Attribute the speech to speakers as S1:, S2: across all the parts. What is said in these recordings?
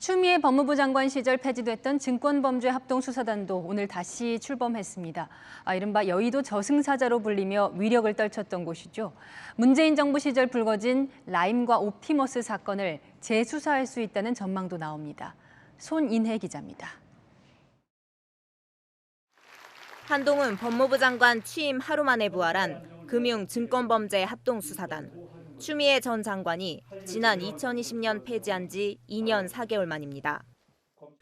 S1: 추미애 법무부 장관 시절 폐지됐던 증권범죄합동수사단도 오늘 다시 출범했습니다. 이른바 여의도 저승사자로 불리며 위력을 떨쳤던 곳이죠. 문재인 정부 시절 불거진 라임과 옵티머스 사건을 재수사할 수 있다는 전망도 나옵니다. 손인혜 기자입니다.
S2: 한동훈 법무부 장관 취임 하루 만에 부활한 금융증권범죄합동수사단. 추미애 전 장관이 지난 2020년 폐지한 지 2년 4개월 만입니다.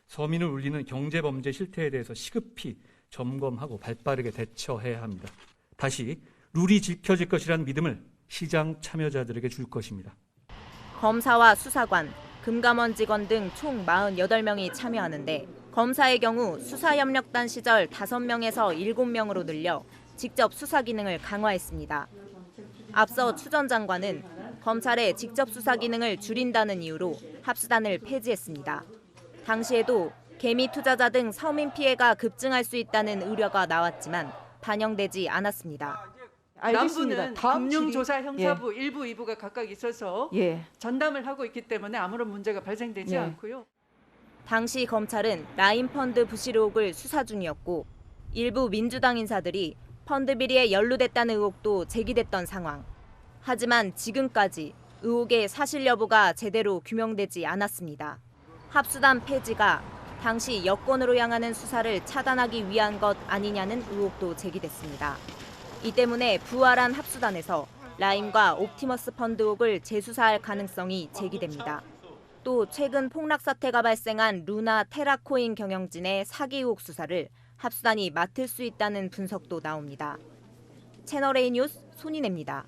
S3: 서민을 울리는 경제범죄 실태에 대해서 시급히 점검하고 발빠르게 대처해야 합니다. 다시 룰이 지켜질 것이라는 믿음을 시장 참여자들에게 줄 것입니다.
S2: 검사와 수사관, 금감원 직원 등 총 48명이 참여하는데 검사의 경우 수사협력단 시절 5명에서 7명으로 늘려 직접 수사 기능을 강화했습니다. 앞서 추 전 장관은 검찰의 직접 수사 기능을 줄인다는 이유로 합수단을 폐지했습니다. 당시에도 개미 투자자 등 서민 피해가 급증할 수 있다는 우려가 나왔지만 반영되지 않았습니다.
S4: 남부는 금융조사 형사부 1부, 2부가 각각 있어서 전담을 하고 있기 때문에 아무런 문제가 발생되지 않고요.
S2: 당시 검찰은 라임펀드 부실 의혹을 수사 중이었고 일부 민주당 인사들이 펀드 비리에 연루됐다는 의혹도 제기됐던 상황. 하지만 지금까지 의혹의 사실 여부가 제대로 규명되지 않았습니다. 합수단 폐지가 당시 여권으로 향하는 수사를 차단하기 위한 것 아니냐는 의혹도 제기됐습니다. 이 때문에 부활한 합수단에서 라임과 옵티머스 펀드 의혹을 재수사할 가능성이 제기됩니다. 또 최근 폭락 사태가 발생한 루나 테라코인 경영진의 사기 의혹 수사를 합수단이 맡을 수 있다는 분석도 나옵니다. 채널A 뉴스 손인혜입니다.